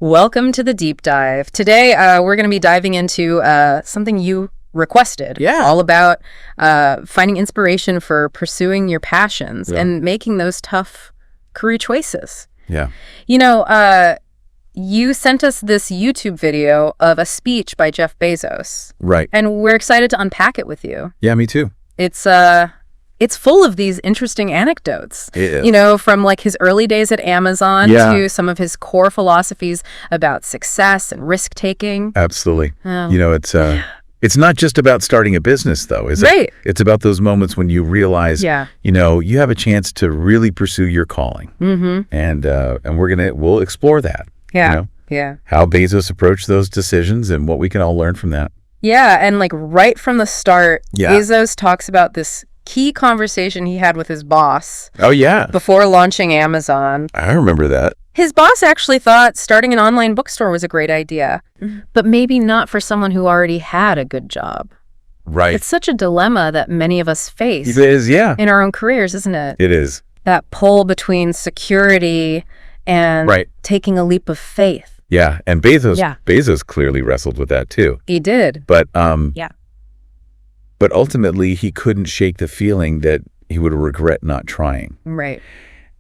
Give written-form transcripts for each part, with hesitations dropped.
Welcome to the deep dive. Today, we're going to be diving into something you requested. Yeah. All about finding inspiration for pursuing your passions and making those tough career choices. Yeah. You know, you sent us this YouTube video of a speech by Jeff Bezos. Right. And we're excited to unpack it with you. Yeah, me too. It's full of these interesting anecdotes, It is. you know, from like his early days at Amazon Yeah. to some of his core philosophies about success and risk taking. Absolutely. Oh. You know, it's not just about starting a business, though, is it? Right. It's about those moments when you realize, you know, you have a chance to really pursue your calling. Mm-hmm. And we'll explore that. Yeah. You know, Yeah. how Bezos approached those decisions and what we can all learn from that. Yeah. And like right from the start, Yeah. Bezos talks about this key conversation he had with his boss Oh, yeah. before launching Amazon. I remember that. His boss actually thought starting an online bookstore was a great idea, but maybe not for someone who already had a good job. Right. It's such a dilemma that many of us face It is, yeah. in our own careers, isn't it? It is. That pull between security and taking a leap of faith. Yeah. And Bezos clearly wrestled with that, too. He did. But But ultimately, he couldn't shake the feeling that he would regret not trying. right.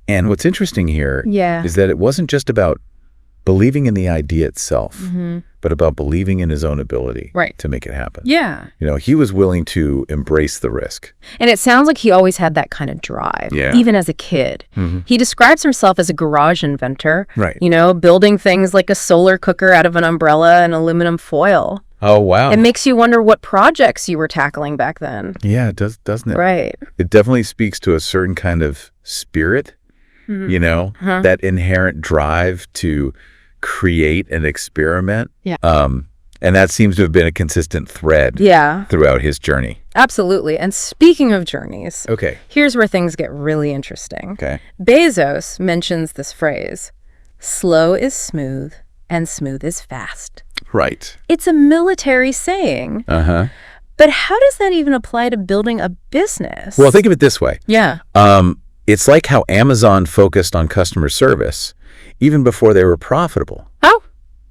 And what's interesting here Yeah. is that it wasn't just about believing in the idea itself, but about believing in his own ability to make it happen. Yeah. You know, he was willing to embrace the risk. And it sounds like he always had that kind of drive, even as a kid. He describes himself as a garage inventor, Right. you know, building things like a solar cooker out of an umbrella and aluminum foil. Oh, wow. It makes you wonder what projects you were tackling back then. Yeah, it does, doesn't it? Right. It definitely speaks to a certain kind of spirit, you know, that inherent drive to create and experiment. Yeah. And that seems to have been a consistent thread throughout his journey. Absolutely. And speaking of journeys, Okay. here's where things get really interesting. Okay. Bezos mentions this phrase, slow is smooth and smooth is fast. Right. It's a military saying, Uh-huh. but how does that even apply to building a business? Well, think of it this way. Yeah. It's like how Amazon focused on customer service even before they were profitable. Oh.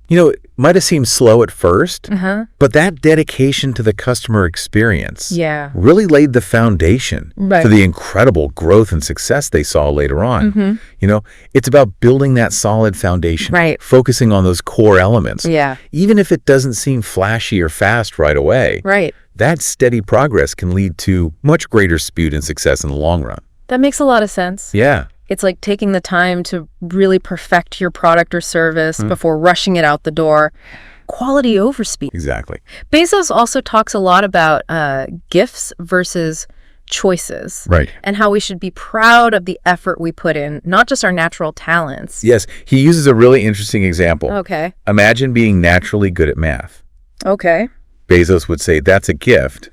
You know, it might have seemed slow at first, Uh-huh. but that dedication to the customer experience Yeah. really laid the foundation for the incredible growth and success they saw later on. You know, it's about building that solid foundation, focusing on those core elements. Yeah. Even if it doesn't seem flashy or fast right away, that steady progress can lead to much greater speed and success in the long run. That makes a lot of sense. Yeah. It's like taking the time to really perfect your product or service before rushing it out the door. Quality over speed. Exactly. Bezos also talks a lot about gifts versus choices. Right. And how we should be proud of the effort we put in, not just our natural talents. Yes. He uses a really interesting example. Okay. Imagine being naturally good at math. Okay. Bezos would say that's a gift,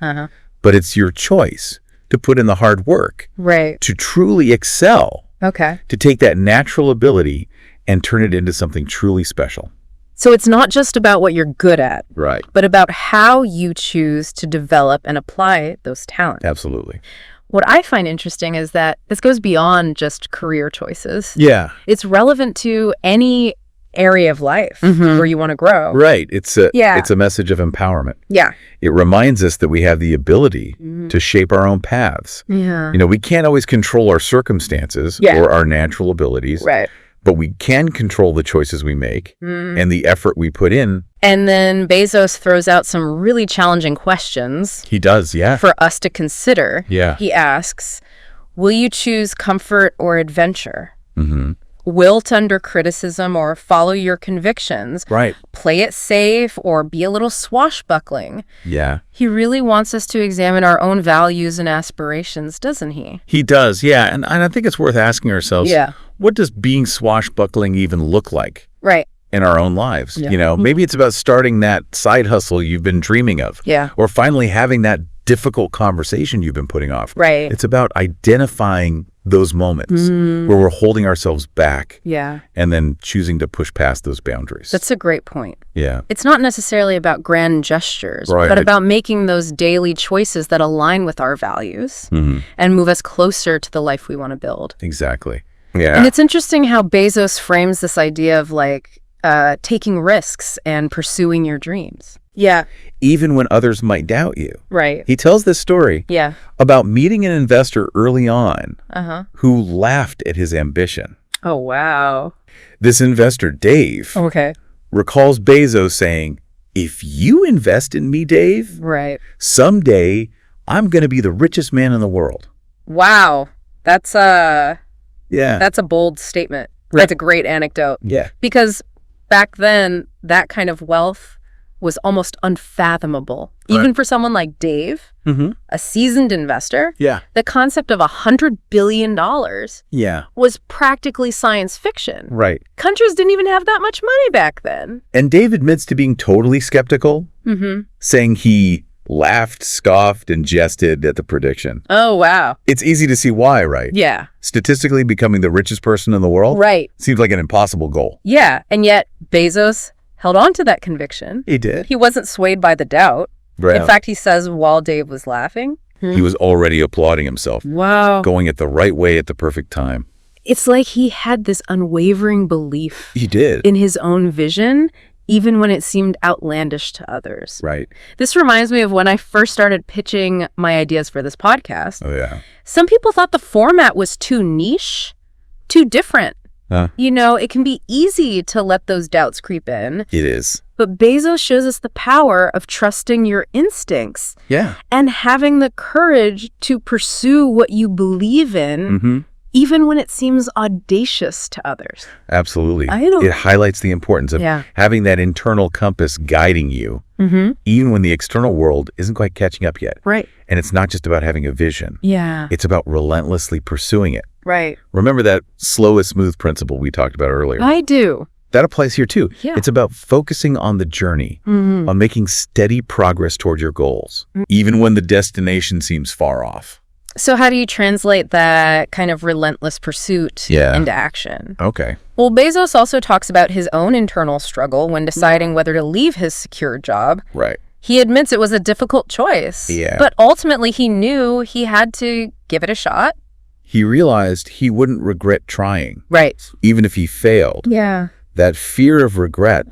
but it's your choice to put in the hard work to truly excel. Okay. To take that natural ability and turn it into something truly special. So it's not just about what you're good at, Right. but about how you choose to develop and apply those talents. Absolutely. What I find interesting is that this goes beyond just career choices. Yeah. It's relevant to any area of life where you want to grow. Right. It's a message of empowerment. Yeah. It reminds us that we have the ability to shape our own paths. Yeah. You know, we can't always control our circumstances or our natural abilities. Right. But we can control the choices we make and the effort we put in. And then Bezos throws out some really challenging questions. He does, yeah. For us to consider. Yeah. He asks, will you choose comfort or adventure? Wilt under criticism or follow your convictions? Right. Play it safe or be a little swashbuckling? Yeah. He really wants us to examine our own values and aspirations, doesn't he? He does, yeah. And I think it's worth asking ourselves, what does being swashbuckling even look like in our own lives? You know, maybe it's about starting that side hustle you've been dreaming of. Or finally having that difficult conversation you've been putting off. It's about identifying those moments where we're holding ourselves back and then choosing to push past those boundaries. That's a great point. Yeah. It's not necessarily about grand gestures, but about making those daily choices that align with our values and move us closer to the life we want to build. Exactly. Yeah. And it's interesting how Bezos frames this idea of like taking risks and pursuing your dreams. Yeah. Even when others might doubt you. Right. He tells this story about meeting an investor early on who laughed at his ambition. Oh, wow. This investor, Dave, recalls Bezos saying, "If you invest in me, Dave, someday I'm going to be the richest man in the world." Wow. That's a bold statement. Right. That's a great anecdote. Yeah. Because back then, that kind of wealth was almost unfathomable. Even for someone like Dave, a seasoned investor, the concept of $100 billion was practically science fiction. Right. Countries didn't even have that much money back then. And Dave admits to being totally skeptical, saying he laughed, scoffed, and jested at the prediction. Oh, wow. It's easy to see why, right? Yeah. Statistically, becoming the richest person in the world seems like an impossible goal. Yeah, and yet Bezos held on to that conviction. He did. He wasn't swayed by the doubt. Right. In fact, he says while Dave was laughing, he was already applauding himself. Wow. Going it the right way at the perfect time. It's like he had this unwavering belief. He did. In his own vision, even when it seemed outlandish to others. Right. This reminds me of when I first started pitching my ideas for this podcast. Oh, yeah. Some people thought the format was too niche, too different. You know, it can be easy to let those doubts creep in. It is. But Bezos shows us the power of trusting your instincts. Yeah. And having the courage to pursue what you believe in, even when it seems audacious to others. Absolutely. It highlights the importance of having that internal compass guiding you, even when the external world isn't quite catching up yet. Right. And it's not just about having a vision. Yeah. It's about relentlessly pursuing it. Right. Remember that slow is smooth principle we talked about earlier? I do. That applies here too. Yeah. It's about focusing on the journey, on making steady progress toward your goals, even when the destination seems far off. So how do you translate that kind of relentless pursuit into action? Okay. Well, Bezos also talks about his own internal struggle when deciding whether to leave his secure job. Right. He admits it was a difficult choice. Yeah. But ultimately, he knew he had to give it a shot. He realized he wouldn't regret trying. Right. Even if he failed. Yeah. That fear of regret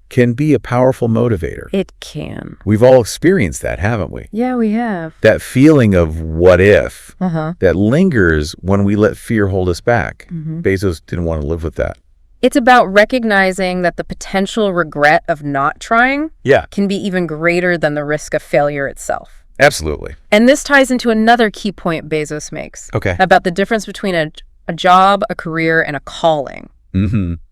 can be a powerful motivator. It can. We've all experienced that, haven't we? Yeah, we have. That feeling of what if that lingers when we let fear hold us back. Bezos didn't want to live with that. It's about recognizing that the potential regret of not trying can be even greater than the risk of failure itself. Absolutely. And this ties into another key point Bezos makes about the difference between a job, a career, and a calling.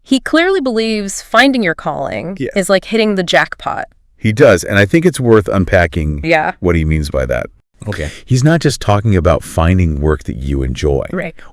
He clearly believes finding your calling is like hitting the jackpot. He does, and I think it's worth unpacking what he means by that. Okay. He's not just talking about finding work that you enjoy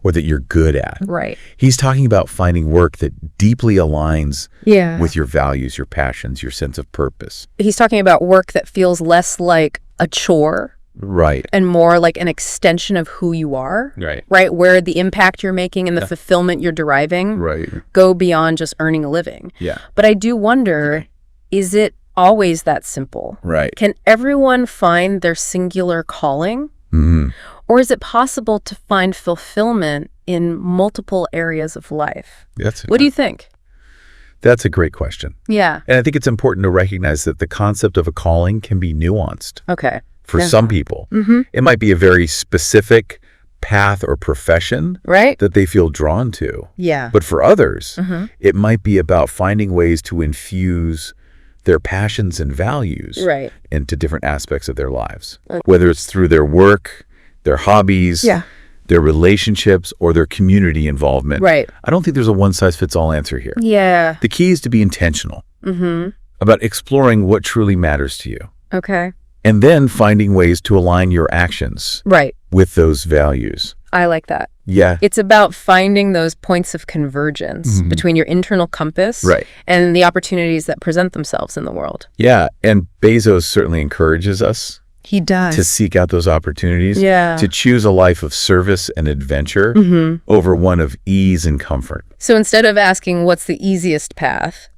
or that you're good at. Right. He's talking about finding work that deeply aligns with your values, your passions, your sense of purpose. He's talking about work that feels less like a chore. Right. And more like an extension of who you are. Right. Right. Where the impact you're making and the fulfillment you're deriving go beyond just earning a living. Yeah. But I do wonder, is it always that simple? Right. Can everyone find their singular calling? Or is it possible to find fulfillment in multiple areas of life? What do you think? That's a great question. Yeah. And I think it's important to recognize that the concept of a calling can be nuanced. Okay. For some people, it might be a very specific path or profession that they feel drawn to. Yeah. But for others, it might be about finding ways to infuse their passions and values into different aspects of their lives, whether it's through their work, their hobbies, their relationships, or their community involvement. Right. I don't think there's a one-size-fits-all answer here. Yeah. The key is to be intentional about exploring what truly matters to you. Okay. And then finding ways to align your actions with those values. I like that. Yeah. It's about finding those points of convergence between your internal compass and the opportunities that present themselves in the world. Yeah. And Bezos certainly encourages us. He does. To seek out those opportunities. Yeah. To choose a life of service and adventure over one of ease and comfort. So instead of asking what's the easiest path,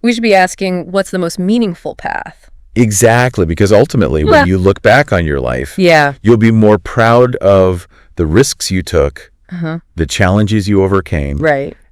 we should be asking what's the most meaningful path. Exactly, because ultimately when you look back on your life, you'll be more proud of the risks you took, the challenges you overcame,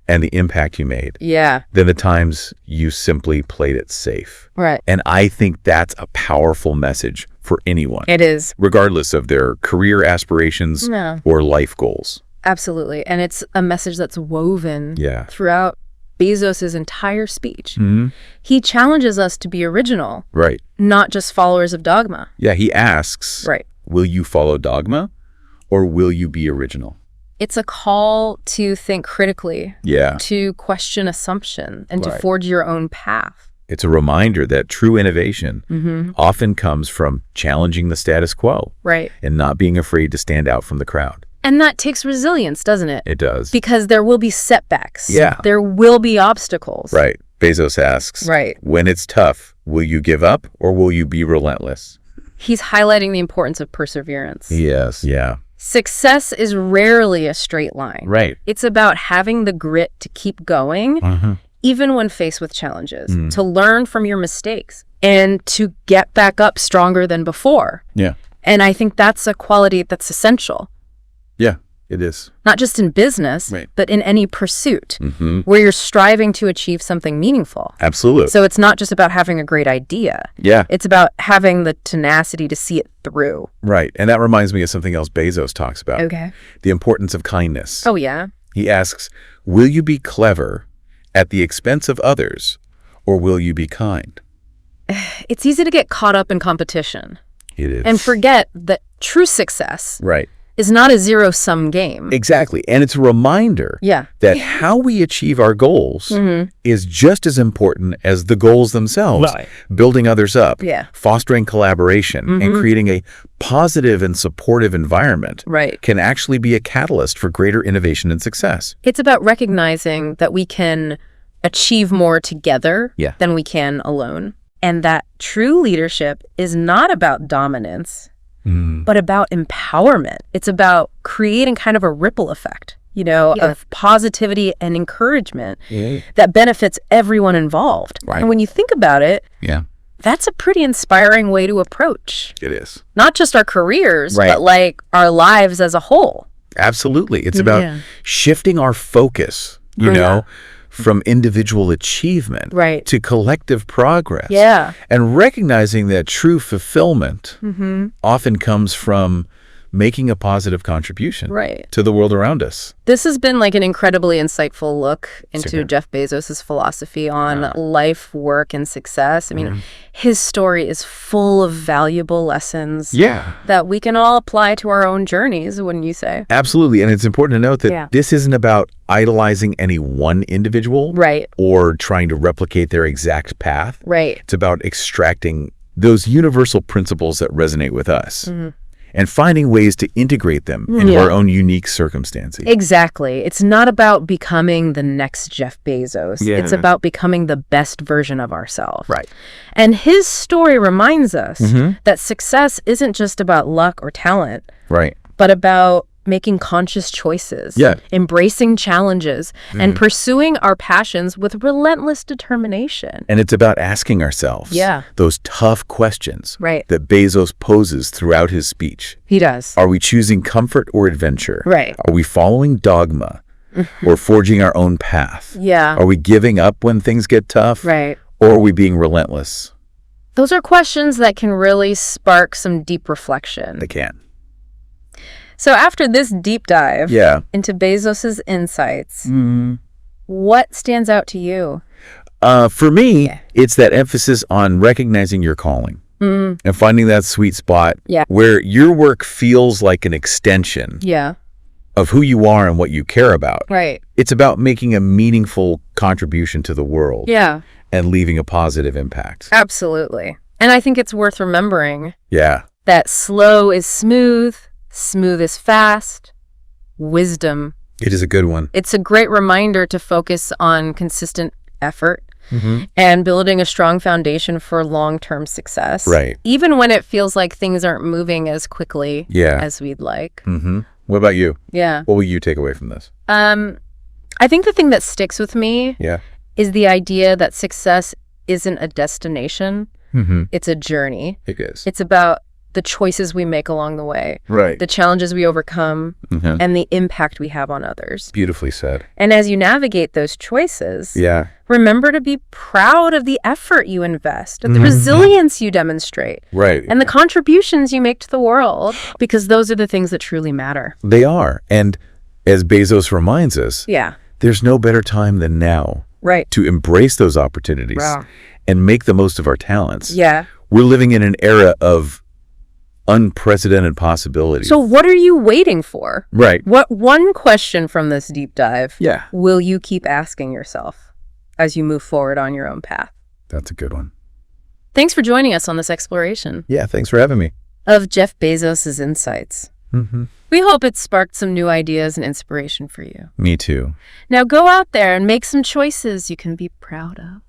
and the impact you made than the times you simply played it safe. Right. And I think that's a powerful message for anyone. It is. Regardless of their career aspirations or life goals. Absolutely. And it's a message that's woven throughout Bezos' entire speech. Mm-hmm. He challenges us to be original. Right. Not just followers of dogma. Yeah, he asks, will you follow dogma or will you be original? It's a call to think critically, to question assumption, and to forge your own path. It's a reminder that true innovation often comes from challenging the status quo and not being afraid to stand out from the crowd. And that takes resilience, doesn't it? It does. Because there will be setbacks. Yeah. There will be obstacles. Right. Bezos asks, when it's tough, will you give up or will you be relentless? He's highlighting the importance of perseverance. Yes. Yeah. Success is rarely a straight line. Right. It's about having the grit to keep going, even when faced with challenges, to learn from your mistakes and to get back up stronger than before. Yeah. And I think that's a quality that's essential. Yeah, it is. Not just in business, but in any pursuit where you're striving to achieve something meaningful. Absolutely. So it's not just about having a great idea. Yeah. It's about having the tenacity to see it through. Right. And that reminds me of something else Bezos talks about. Okay. The importance of kindness. Oh, yeah. He asks, will you be clever at the expense of others or will you be kind? It's easy to get caught up in competition. It is. And forget that true success is not a zero-sum game. Exactly. And it's a reminder that how we achieve our goals is just as important as the goals themselves. Right. Building others up, fostering collaboration, and creating a positive and supportive environment can actually be a catalyst for greater innovation and success. It's about recognizing that we can achieve more together than we can alone. And that true leadership is not about dominance, but about empowerment. It's about creating kind of a ripple effect, of positivity and encouragement that benefits everyone involved. Right. And when you think about it, that's a pretty inspiring way to approach. It is. Not just our careers, but like our lives as a whole. Absolutely. It's about shifting our focus, from individual achievement to collective progress. Yeah. And recognizing that true fulfillment often comes from making a positive contribution to the world around us. This has been like an incredibly insightful look into Jeff Bezos' philosophy on life, work, and success. I mean, his story is full of valuable lessons that we can all apply to our own journeys, wouldn't you say? Absolutely. And it's important to note that this isn't about idolizing any one individual or trying to replicate their exact path. It's about extracting those universal principles that resonate with us. And finding ways to integrate them into our own unique circumstances. Exactly. It's not about becoming the next Jeff Bezos. It's about becoming the best version of ourselves. Right. And his story reminds us that success isn't just about luck or talent, but about making conscious choices, embracing challenges, and pursuing our passions with relentless determination. And it's about asking ourselves those tough questions that Bezos poses throughout his speech. He does. Are we choosing comfort or adventure? Are we following dogma or forging our own path? Are we giving up when things get tough? Or are we being relentless? Those are questions that can really spark some deep reflection. They can. So after this deep dive into Bezos' insights, what stands out to you? For me, it's that emphasis on recognizing your calling and finding that sweet spot where your work feels like an extension of who you are and what you care about. It's about making a meaningful contribution to the world and leaving a positive impact. Absolutely. And I think it's worth remembering that slow is smooth, smooth is fast, wisdom. It is a good one. It's a great reminder to focus on consistent effort and building a strong foundation for long-term success. Even when it feels like things aren't moving as quickly as we'd like. What about you? What will you take away from this? I think the thing that sticks with me is the idea that success isn't a destination. It's a journey. It is. It's about the choices we make along the way, right? The challenges we overcome, and the impact we have on others. Beautifully said. And as you navigate those choices, remember to be proud of the effort you invest, and the resilience you demonstrate, right? And the contributions you make to the world, because those are the things that truly matter. They are. And as Bezos reminds us, there's no better time than now, right, to embrace those opportunities and make the most of our talents. We're living in an era of unprecedented possibilities. So what are you waiting for? Right. What one question from this deep dive will you keep asking yourself as you move forward on your own path? That's a good one. Thanks for joining us on this exploration. Yeah, thanks for having me. Of Jeff Bezos' insights. We hope it sparked some new ideas and inspiration for you. Me too. Now go out there and make some choices you can be proud of.